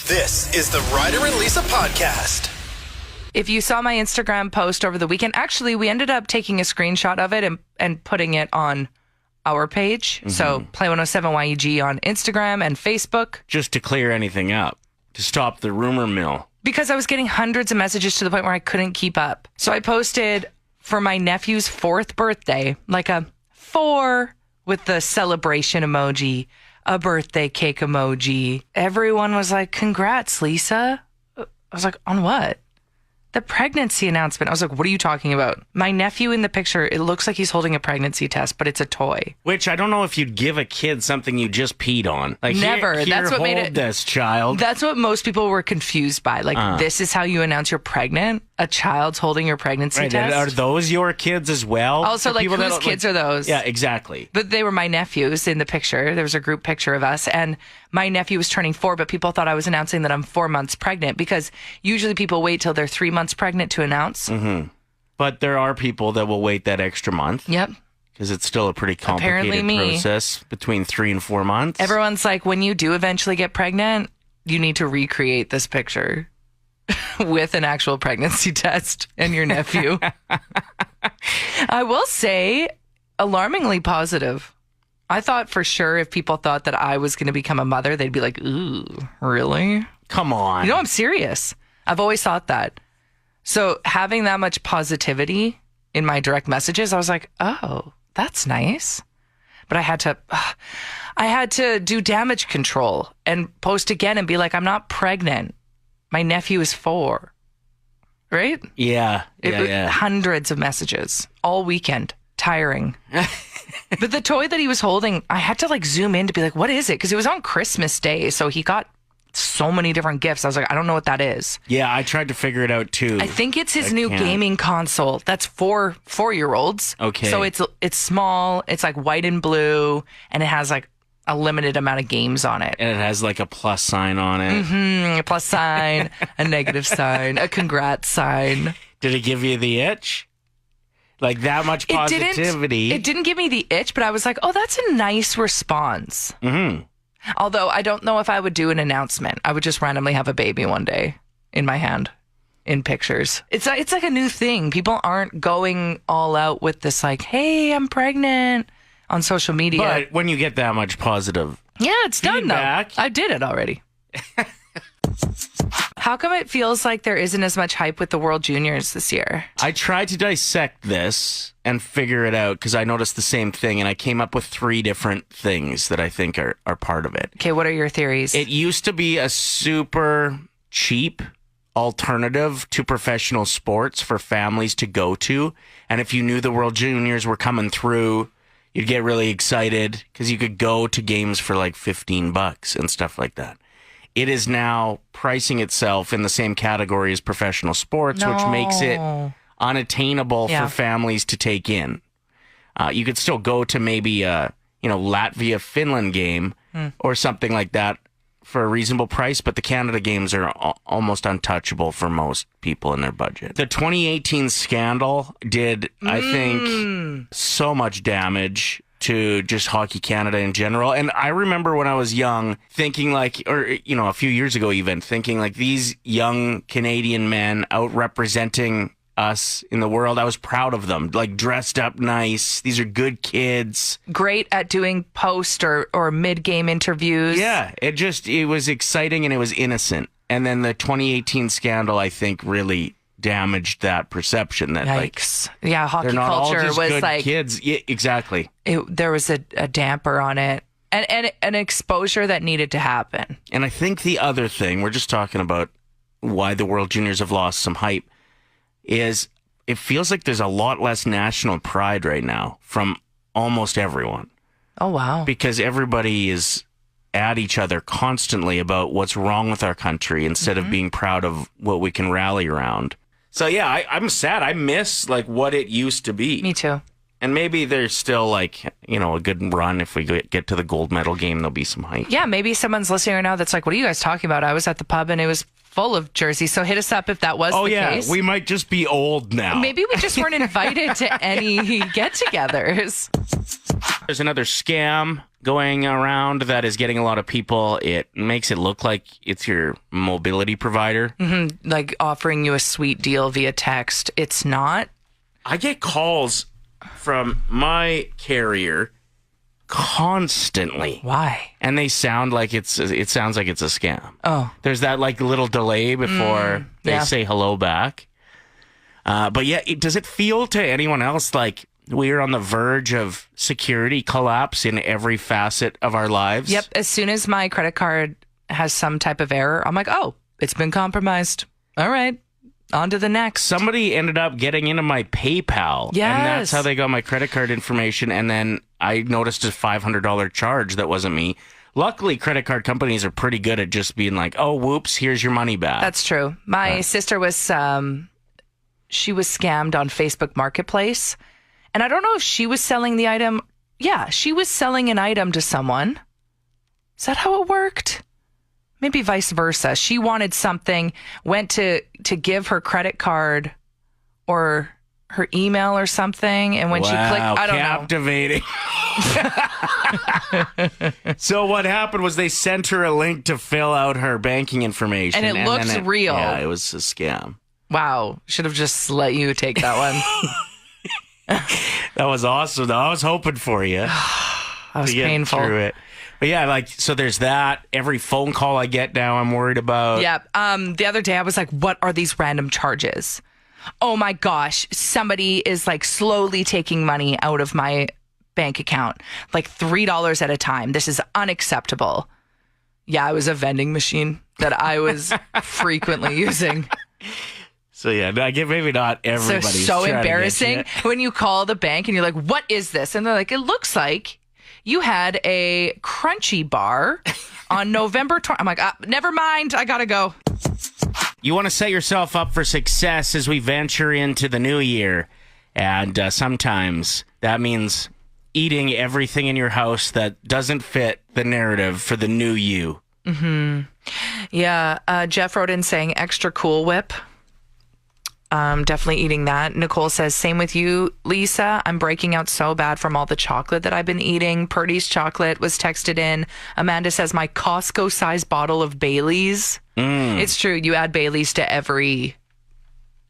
This is the Ryder and Lisa podcast. If you saw my Instagram post over the weekend, actually, we ended up taking a screenshot of it and putting it on our page. Mm-hmm. So Play 107 YEG on Instagram and Facebook. Just to clear anything up, to stop the rumor mill. Because I was getting hundreds of messages to the point where I couldn't keep up. So I posted for my nephew's 4th birthday, like a 4 with the celebration emoji, a birthday cake emoji. Everyone was like, congrats, Lisa. I was like, on what? The pregnancy announcement. I was like, what are you talking about? My nephew in the picture, it looks like he's holding a pregnancy test, but it's a toy. Which I don't know if you'd give a kid something you just peed on. Like, never. Here, That's what made it. This child. That's what most people were confused by. Like, this is how you announce you're pregnant? A child's holding your pregnancy test? Are those your kids as well? Also, like, whose kids are those? Yeah, exactly. But they were my nephews in the picture. There was a group picture of us, and my nephew was turning 4, but people thought I was announcing that I'm 4 months pregnant because usually people wait till they're 3 months pregnant to announce. Mm-hmm. But there are people that will wait that extra month. Yep. Because it's still a pretty complicated process between 3 and 4 months. Everyone's like, when you do eventually get pregnant, you need to recreate this picture with an actual pregnancy test and your nephew. I will say, alarmingly positive. I thought for sure if people thought that I was going to become a mother, they'd be like, ooh, really? Come on. You know, I'm serious. I've always thought that. So having that much positivity in my direct messages, I was like, oh, that's nice. But I had to do damage control and post again and be like, I'm not pregnant. My nephew is 4. Right? Yeah. Hundreds of messages all weekend. Tiring. But the toy that he was holding, I had to like zoom in to be like, what is it? Because it was on Christmas Day. So he got so many different gifts. I was like, I don't know what that is. Yeah, I tried to figure it out too. I think it's his new gaming console. That's for 4-year-olds. Okay. So it's small. It's like white and blue, and it has like a limited amount of games on it. And it has like a plus sign on it. Mm-hmm. A plus sign, a negative sign, a congrats sign. Did it give you the itch? Like that much positivity? It didn't give me the itch, but I was like, oh, that's a nice response. Mm-hmm. Although I don't know if I would do an announcement. I would just randomly have a baby one day in my hand in pictures. It's like a new thing. People aren't going all out with this like, hey, I'm pregnant on social media. But when you get that much positive it's feedback, done though. I did it already. How come it feels like there isn't as much hype with the World Juniors this year? I tried to dissect this and figure it out because I noticed the same thing, and I came up with 3 different things that I think are part of it. Okay, what are your theories? It used to be a super cheap alternative to professional sports for families to go to, and if you knew the World Juniors were coming through, you'd get really excited because you could go to games for like $15 and stuff like that. It is now pricing itself in the same category as professional sports, which makes it unattainable for families to take in. You could still go to maybe a Latvia-Finland game or something like that for a reasonable price, but the Canada games are almost untouchable for most people in their budget. The 2018 scandal did, I think, so much damage to just Hockey Canada in general. And I remember when I was young thinking like, or, a few years ago even, thinking like these young Canadian men out representing us in the world, I was proud of them, like dressed up nice. These are good kids. Great at doing post or mid-game interviews. Yeah, it was exciting and it was innocent. And then the 2018 scandal, I think, really damaged that perception that Yikes. Yeah, hockey they're not culture all just was good like kids. Yeah, exactly. There was a damper on it and an exposure that needed to happen. And I think the other thing, we're just talking about why the World Juniors have lost some hype, is it feels like there's a lot less national pride right now from almost everyone. Oh, wow. Because everybody is at each other constantly about what's wrong with our country instead of being proud of what we can rally around. So yeah, I'm sad. I miss like what it used to be. Me too. And maybe there's still like, a good run. If we get to the gold medal game, there'll be some hype. Yeah, maybe someone's listening right now that's like, what are you guys talking about? I was at the pub and it was full of jerseys. So hit us up if that was the case. We might just be old now. Maybe we just weren't invited to any get-togethers. There's another scam going around that is getting a lot of people. It makes it look like it's your mobility provider. Mm-hmm. Like offering you a sweet deal via text. It's not. I get calls from my carrier constantly. Why? And they sound like it sounds like it's a scam. Oh. There's that like little delay before they say hello back. But yeah, does it feel to anyone else like we're on the verge of security collapse in every facet of our lives? Yep. As soon as my credit card has some type of error, I'm like, oh, it's been compromised. All right. On to the next. Somebody ended up getting into my PayPal. Yes. And that's how they got my credit card information. And then I noticed a $500 charge that wasn't me. Luckily, credit card companies are pretty good at just being like, oh, whoops, here's your money back. That's true. My sister was, she was scammed on Facebook Marketplace. And I don't know if she was selling the item. Yeah, she was selling an item to someone. Is that how it worked? Maybe vice versa. She wanted something, went to give her credit card or her email or something, and when she clicked, I don't know. So what happened was they sent her a link to fill out her banking information. And it looks real. Yeah, it was a scam. Wow. Should have just let you take that one. That was awesome, though. I was hoping for you. That was painful. Through it. But yeah, like, so there's that. Every phone call I get now, I'm worried about. Yeah. The other day I was like, what are these random charges? Oh my gosh. Somebody is like slowly taking money out of my bank account, like $3 at a time. This is unacceptable. Yeah, it was a vending machine that I was frequently using. So yeah, I get maybe not everybody's so embarrassing when you call the bank and you're like, what is this? And they're like, it looks like you had a crunchy bar on November 20th. I'm like, never mind. I got to go. You want to set yourself up for success as we venture into the new year. And sometimes that means eating everything in your house that doesn't fit the narrative for the new you. Mm-hmm. Yeah. Jeff wrote in saying extra Cool Whip. Definitely eating that. Nicole says, same with you, Lisa. I'm breaking out so bad from all the chocolate that I've been eating. Purdy's chocolate was texted in. Amanda says, my Costco-sized bottle of Baileys. It's true. You add Baileys to every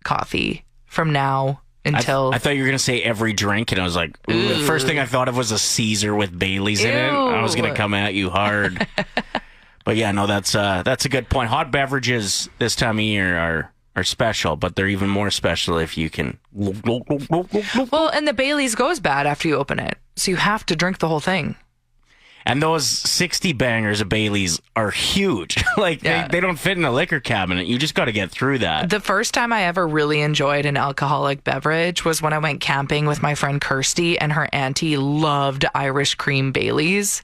coffee from now until... I thought you were going to say every drink, and I was like, ooh. The first thing I thought of was a Caesar with Baileys in it. I was going to come at you hard. But yeah, no, that's a good point. Hot beverages this time of year are special, but they're even more special if you can. Well, and the Baileys goes bad after you open it, so you have to drink the whole thing. And those 60 bangers of Baileys are huge. They don't fit in a liquor cabinet. You just got to get through that. The first time I ever really enjoyed an alcoholic beverage was when I went camping with my friend Kirsty, and her auntie loved Irish cream Baileys.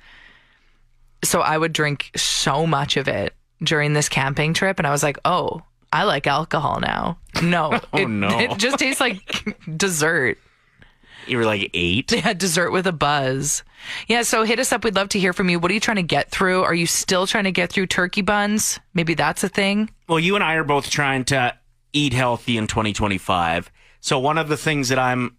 So I would drink so much of it during this camping trip, and I was like, oh, I like alcohol now. No. It just tastes like dessert. You were like 8? Yeah, dessert with a buzz. Yeah, so hit us up. We'd love to hear from you. What are you trying to get through? Are you still trying to get through turkey buns? Maybe that's a thing. Well, you and I are both trying to eat healthy in 2025. So one of the things that I'm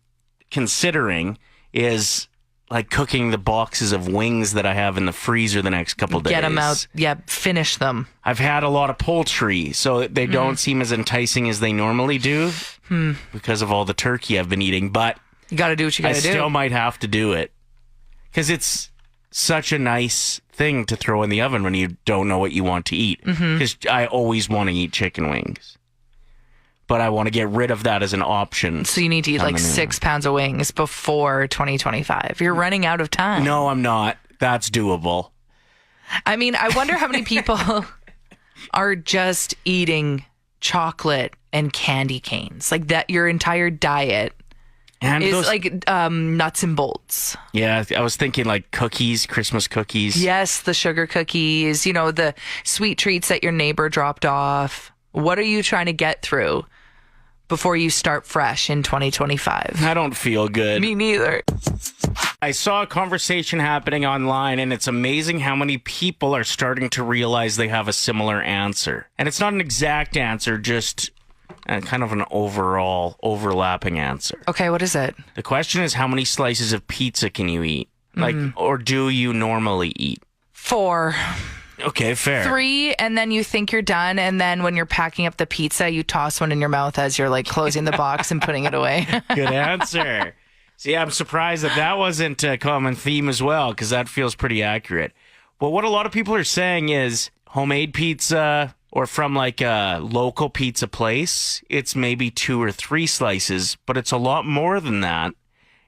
considering is like cooking the boxes of wings that I have in the freezer the next couple days. Get them out. Yeah, finish them. I've had a lot of poultry, so they don't seem as enticing as they normally do because of all the turkey I've been eating. But you got to do what you got to do. I still might have to do it because it's such a nice thing to throw in the oven when you don't know what you want to eat. Because I always want to eat chicken wings. But I want to get rid of that as an option. So you need to eat like 6 pounds of wings before 2025. You're running out of time. No, I'm not. That's doable. I mean, I wonder how many people are just eating chocolate and candy canes. Like that, your entire diet is like nuts and bolts. Yeah, I was thinking like cookies, Christmas cookies. Yes, the sugar cookies, the sweet treats that your neighbor dropped off. What are you trying to get through before you start fresh in 2025? I don't feel good. Me neither. I saw a conversation happening online, and it's amazing how many people are starting to realize they have a similar answer. And it's not an exact answer, just kind of an overall overlapping answer. Okay, what is it? The question is, how many slices of pizza can you eat? Like, or do you normally eat? 4. Okay, fair. 3, and then you think you're done, and then when you're packing up the pizza, you toss one in your mouth as you're like closing the box and putting it away. Good answer. See, I'm surprised that wasn't a common theme as well, because that feels pretty accurate. But what a lot of people are saying is homemade pizza or from like a local pizza place, it's maybe 2 or 3 slices, but it's a lot more than that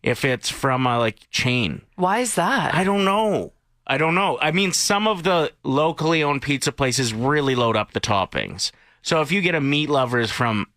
if it's from a like chain. Why is that? I don't know. I mean, some of the locally owned pizza places really load up the toppings. So if you get a Meat Lovers from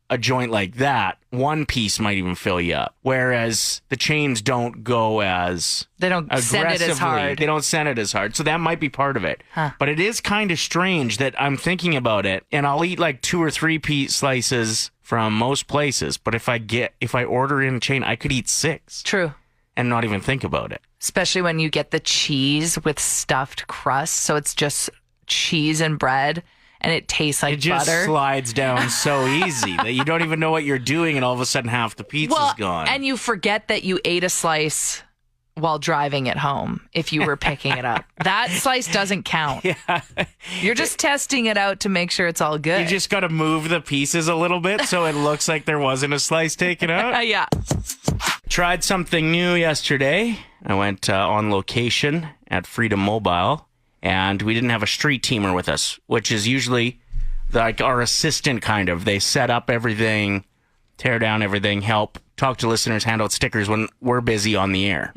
a joint like that, 1 piece might even fill you up. Whereas the chains don't go as They don't send it as hard. They don't send it as hard. So that might be part of it. Huh. But it is kind of strange that I'm thinking about it, and I'll eat like 2 or 3 piece slices from most places. But if I order in a chain, I could eat 6. True. And not even think about it. Especially when you get the cheese with stuffed crust. So it's just cheese and bread, and it tastes like It just butter. slides down so easy that you don't even know what you're doing, and all of a sudden half the pizza's gone. And you forget that you ate a slice while driving it home if you were picking it up. That slice doesn't count. Yeah. You're just testing it out to make sure it's all good. You just got to move the pieces a little bit so it looks like there wasn't a slice taken out. Yeah. Tried something new yesterday. I went on location at Freedom Mobile, and we didn't have a street teamer with us, which is usually like our assistant kind of. They set up everything, tear down everything, help, talk to listeners, hand out stickers when we're busy on the air.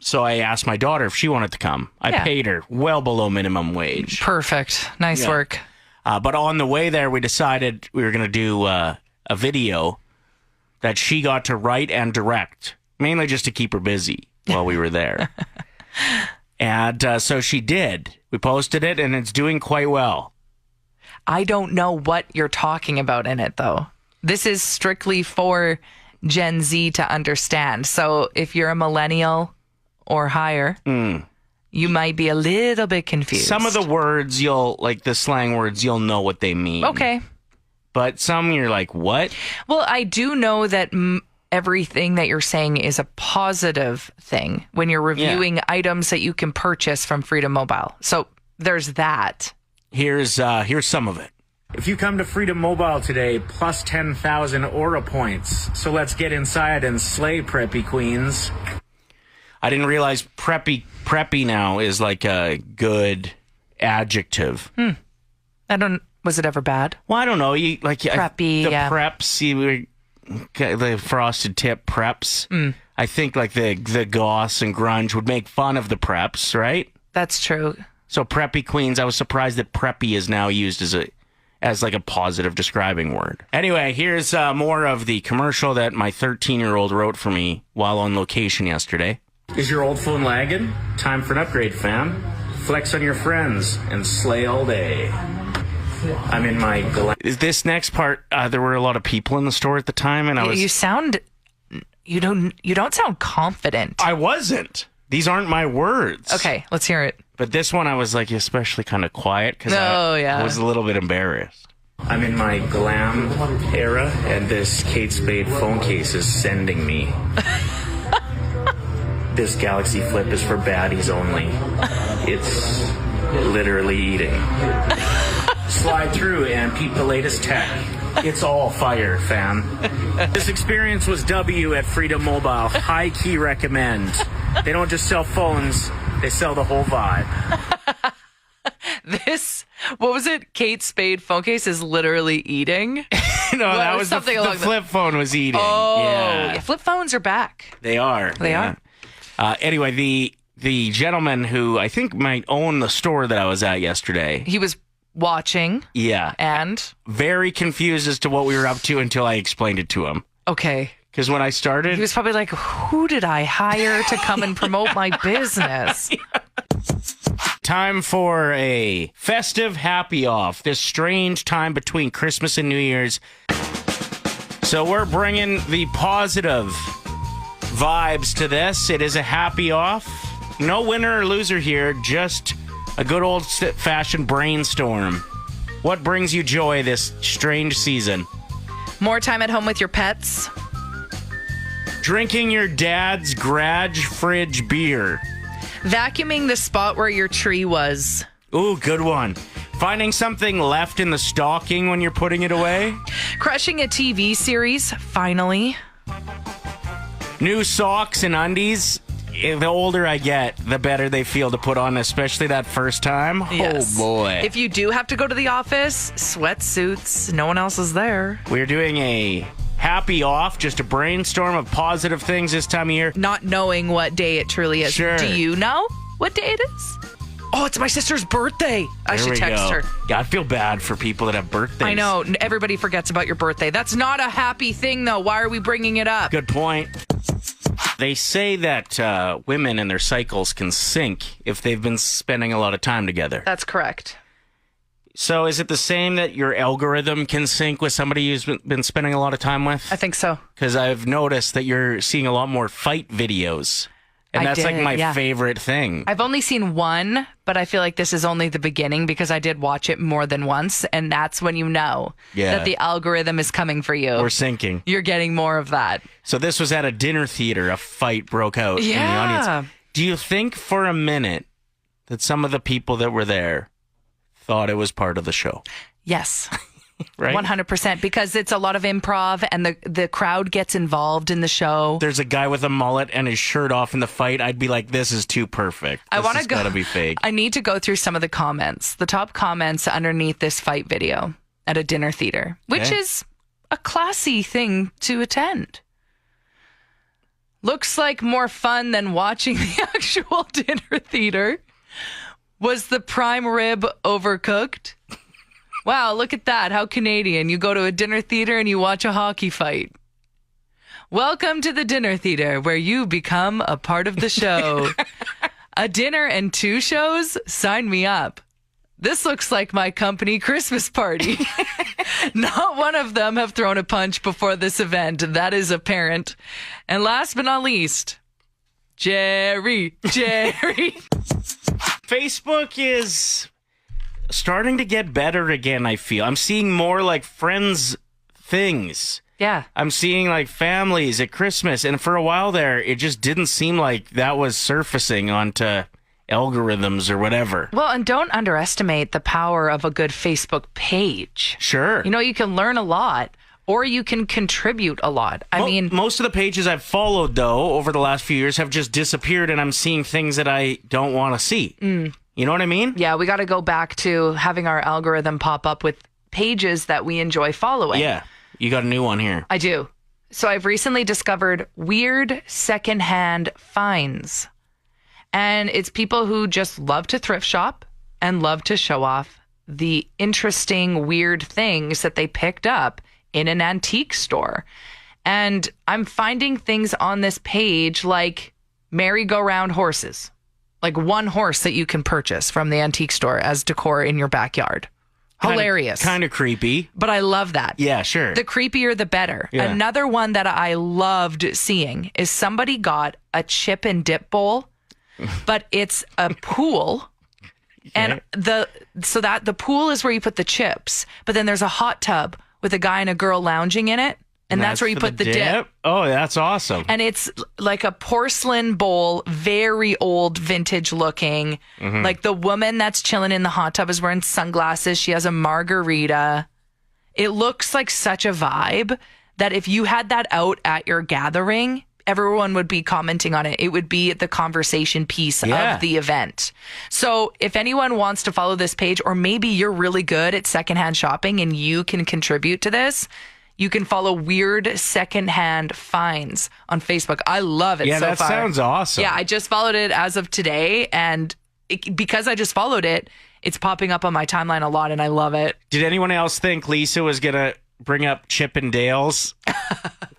So I asked my daughter if she wanted to come. I paid her well below minimum wage. Perfect. Nice work. But on the way there, we decided we were going to do a video that she got to write and direct, mainly just to keep her busy while we were there. And so she did. We posted it, and it's doing quite well. I don't know what you're talking about in it, though. This is strictly for Gen Z to understand. So if you're a millennial or higher, you might be a little bit confused. Some of the words like the slang words, you'll know what they mean. Okay. But some you're like, what? Well, I do know that everything that you're saying is a positive thing when you're reviewing items that you can purchase from Freedom Mobile. So there's that. Here's some of it. If you come to Freedom Mobile today, plus 10,000 Aura points. So let's get inside and slay preppy queens. I didn't realize preppy now is like a good adjective. Was it ever bad? Well, I don't know. You like Preppy, the yeah. preps, the frosted tip preps. I think like the goss and grunge would make fun of the preps, right? That's true. So preppy queens. I was surprised that preppy is now used as like a positive describing word. Anyway, here's more of the commercial that my 13-year-old wrote for me while on location yesterday. Is your old phone lagging? Time for an upgrade, fam. Flex on your friends and slay all day. I'm in my... This next part, there were a lot of people in the store at the time, and I was... You don't sound confident. I wasn't. These aren't my words. Okay, let's hear it. But this one I was like especially kind of quiet because I was a little bit embarrassed. I'm in my glam era, and this Kate Spade phone case is sending me. This Galaxy Flip is for baddies only. It's literally eating. Slide through and peep the latest tech. It's all fire, fam. This experience was W at Freedom Mobile. High key recommend. They don't just sell phones, they sell the whole vibe. What was it? Kate Spade phone case is literally eating? No, that was the flip phone was eating. Oh, yeah. Flip phones are back. They are. They are. Anyway, the gentleman who I think might own the store that I was at yesterday. He was watching. Yeah. And? Very confused as to what we were up to until I explained it to him. Okay. Because when I started... He was probably like, who did I hire to come and promote my business? Time for a festive happy off. This strange time between Christmas and New Year's. So we're bringing the positive vibes to this. It is a happy off. No winner or loser here, just a good old-fashioned brainstorm. What brings you joy this strange season? More time at home with your pets. Drinking your dad's garage fridge beer. Vacuuming the spot where your tree was. Ooh, good one. Finding something left in the stocking when you're putting it away. Crushing a TV series, finally. New socks and undies. The older I get, the better they feel to put on, especially that first time. Yes. Oh, boy. If you do have to go to the office, sweatsuits, no one else is there. We're doing a happy off, just a brainstorm of positive things this time of year. Not knowing what day it truly is. Sure. Do you know what day it is? Oh, it's my sister's birthday. I There should we text go. her. Yeah, I feel bad for people that have birthdays. I know. Everybody forgets about your birthday. That's not a happy thing, though. Why are we bringing it up? Good point. They say that women and their cycles can sync if they've been spending a lot of time together. That's correct. So is it the same that your algorithm can sync with somebody you've been spending a lot of time with? I think so. Because I've noticed that you're seeing a lot more fight videos. And I that's like did, my yeah. favorite thing. I've only seen one, but I feel like this is only the beginning because I did watch it more than once. And that's when you know that the algorithm is coming for you. We're syncing. You're getting more of that. So this was at a dinner theater. A fight broke out in the audience. Do you think for a minute that some of the people that were there thought it was part of the show? Yes. Right? 100%, because it's a lot of improv and the crowd gets involved in the show. There's a guy with a mullet and his shirt off in the fight. I'd be like, this is too perfect. I want to go. Gotta be fake. I need to go through some of the comments, the top comments underneath this fight video at a dinner theater, which is a classy thing to attend. Looks like more fun than watching the actual dinner theater. Was the prime rib overcooked? Wow, look at that. How Canadian. You go to a dinner theater and you watch a hockey fight. Welcome to the dinner theater where you become a part of the show. A dinner and 2 shows? Sign me up. This looks like my company Christmas party. Not one of them have thrown a punch before this event. That is apparent. And last but not least, Jerry. Facebook is starting to get better again, I feel. I'm seeing more like friends things. Yeah. I'm seeing like families at Christmas. And for a while there, it just didn't seem like that was surfacing onto algorithms or whatever. Well, and don't underestimate the power of a good Facebook page. Sure. You know, you can learn a lot or you can contribute a lot. I mean, most of the pages I've followed, though, over the last few years have just disappeared and I'm seeing things that I don't want to see. You know what I mean? Yeah, we got to go back to having our algorithm pop up with pages that we enjoy following. Yeah. You got a new one here. I do. So I've recently discovered weird secondhand finds. And it's people who just love to thrift shop and love to show off the interesting, weird things that they picked up in an antique store. And I'm finding things on this page like merry-go-round horses. Like one horse that you can purchase from the antique store as decor in your backyard. Hilarious. Kind of creepy. But I love that. Yeah, sure. The creepier, the better. Yeah. Another one that I loved seeing is somebody got a chip and dip bowl, but it's a pool. And the pool is where you put the chips, but then there's a hot tub with a guy and a girl lounging in it. And that's where you for put the dip. Oh, that's awesome. And it's like a porcelain bowl, very old, vintage looking. Mm-hmm. Like the woman that's chilling in the hot tub is wearing sunglasses. She has a margarita. It looks like such a vibe that if you had that out at your gathering, everyone would be commenting on it. It would be the conversation piece of the event. So if anyone wants to follow this page, or maybe you're really good at secondhand shopping and you can contribute to this, you can follow Weird Secondhand Finds on Facebook. I love it so far. Yeah, that sounds awesome. Yeah, I just followed it as of today, and because I just followed it, it's popping up on my timeline a lot, and I love it. Did anyone else think Lisa was going to bring up Chip and Dale's,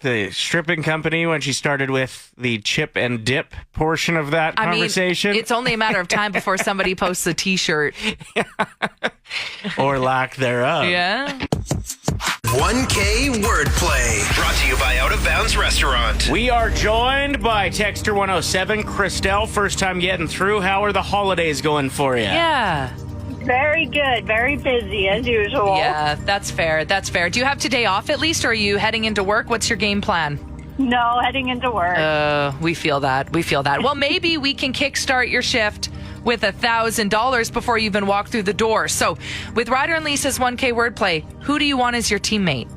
the stripping company, when she started with the chip and dip portion of that conversation? It's only a matter of time before somebody posts a T-shirt. Or lack thereof. Yeah. 1K wordplay. Brought to you by Out of Bounds Restaurant. We are joined by Texter 107, Christelle. First time getting through. How are the holidays going for you? Yeah. Very good. Very busy as usual. Yeah, that's fair. That's fair. Do you have today off at least, or are you heading into work? What's your game plan? No, heading into work. We feel that. We feel that. Well, maybe we can kickstart your shift with $1,000 before you even walk through the door. So, with Ryder and Lisa's 1K wordplay, who do you want as your teammate?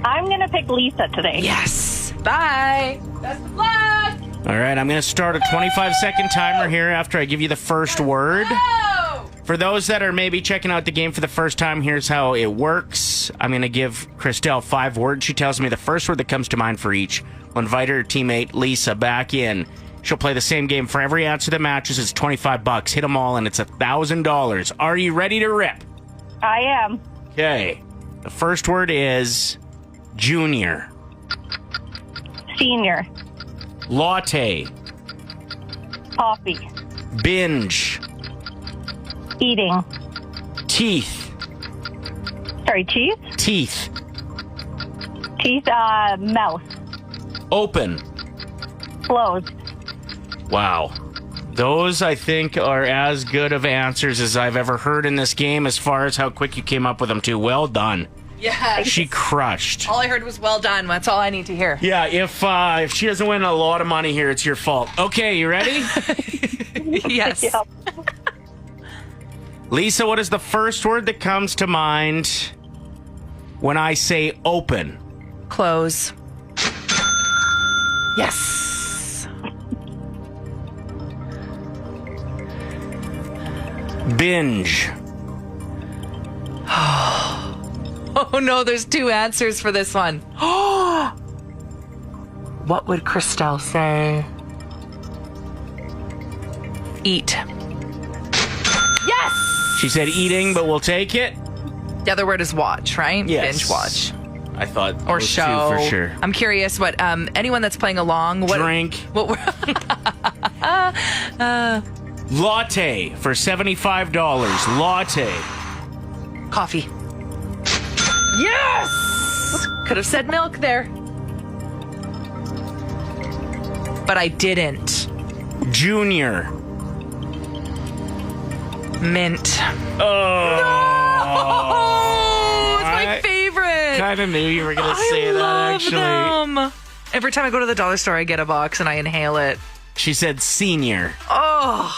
I'm going to pick Lisa today. Yes. Bye. Best of luck. All right, I'm going to start a 25-second timer here after I give you the first word. Oh! For those that are maybe checking out the game for the first time, here's how it works. I'm going to give Christelle 5 words. She tells me the first word that comes to mind for each. We'll invite her teammate, Lisa, back in. She'll play the same game. For every answer that matches, it's $25. Hit them all, and it's $1,000. Are you ready to rip? I am. Okay. The first word is junior. Senior. Latte. Coffee. Binge. Eating. Teeth. Sorry, cheese? Teeth. Teeth, mouth. Open. Closed. Wow. Those, I think, are as good of answers as I've ever heard in this game as far as how quick you came up with them, too. Well done. Yeah. She crushed. All I heard was well done. That's all I need to hear. Yeah, if she doesn't win a lot of money here, it's your fault. Okay, you ready? Yes. Yep. Lisa, what is the first word that comes to mind when I say open? Close. Yes. Binge. Oh no, there's 2 answers for this one. What would Christelle say? Eat. Yes! She said eating, but we'll take it. The other word is watch, right? Yes. Binge watch. I thought Or those show. two for sure. I'm curious what anyone that's playing along, what Drink. what Latte for $75. Latte. coffee. Yes! Could have said milk there. But I didn't. Junior. Mint. Oh. Oh, it's my I favorite. kind of knew you were going to say I that, love actually. them. Every time I go to the dollar store, I get a box and I inhale it. She said senior. Oh,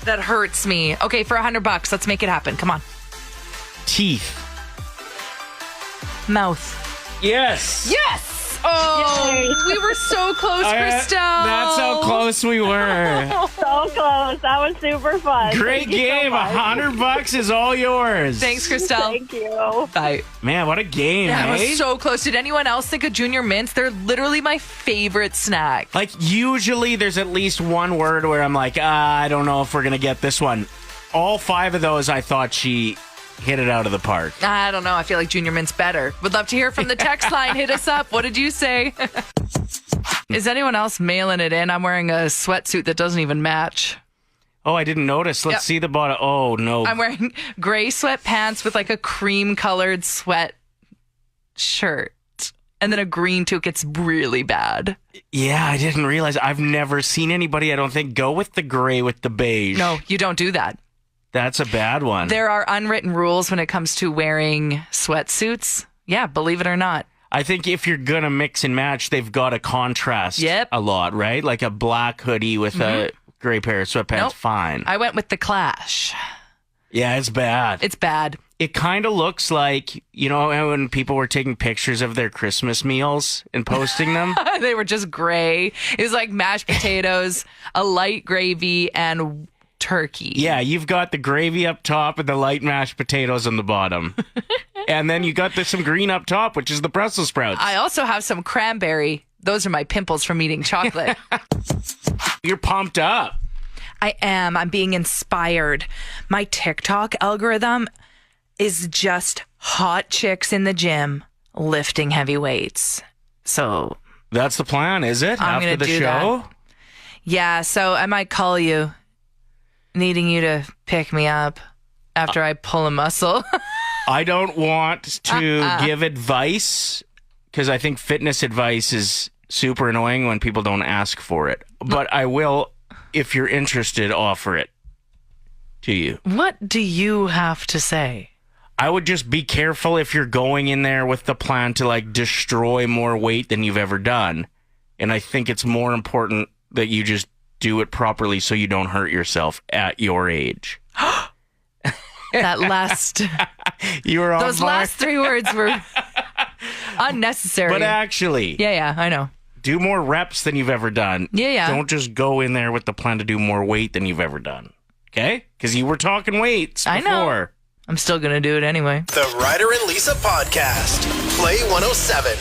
that hurts me. Okay, for $100, let's make it happen. Come on. Teeth. Mouth. Yes. Yes. Oh, Yay. we were so close, Christelle. That's how close we were. So close. That was super fun. Great Thank you so game. much. $100 is all yours. Thanks, Christelle. Thank you. Bye. Man, what a game, That eh? was so close. Did anyone else think of Junior Mints? They're literally my favorite snack. Like, usually there's at least one word where I'm like, I don't know if we're going to get this one. All 5 of those, I thought she hit it out of the park. I don't know. I feel like Junior Mint's better. Would love to hear from the text line. Hit us up. What did you say? Is anyone else mailing it in? I'm wearing a sweatsuit that doesn't even match. Oh, I didn't notice. Let's Yep. see the bottom. Oh, no. I'm wearing gray sweatpants with like a cream colored sweat shirt. And then a green toque. It's really bad. Yeah, I didn't realize. I've never seen anybody, I don't think, go with the gray with the beige. No, you don't do that. That's a bad one. There are unwritten rules when it comes to wearing sweatsuits. Yeah, believe it or not. I think if you're going to mix and match, they've got to contrast Yep. a lot, right? Like a black hoodie with a gray pair of sweatpants, Nope. fine. I went with the Clash. Yeah, it's bad. It's bad. It kind of looks like, you know, when people were taking pictures of their Christmas meals and posting them? They were just gray. It was like mashed potatoes, a light gravy, and turkey. Yeah, you've got the gravy up top and the light mashed potatoes on the bottom. And then you got some green up top, which is the Brussels sprouts. I also have some cranberry. Those are my pimples from eating chocolate. You're pumped up. I am. I'm being inspired. My TikTok algorithm is just hot chicks in the gym lifting heavy weights. So, That's the plan, is it? I'm After gonna the do show? yeah, so I might call you needing you to pick me up after I pull a muscle. I don't want to give advice because I think fitness advice is super annoying when people don't ask for it. But I will, if you're interested, offer it to you. What do you have to say? I would just be careful if you're going in there with the plan to like destroy more weight than you've ever done. And I think it's more important that you just do it properly so you don't hurt yourself at your age. That last, You were on those fire. last 3 words were unnecessary. But actually, yeah, I know. do more reps than you've ever done. Yeah. Don't just go in there with the plan to do more weight than you've ever done. Okay? Because you were talking weights before. I know. I'm still going to do it anyway. The Ryder and Lisa Podcast. Play 107.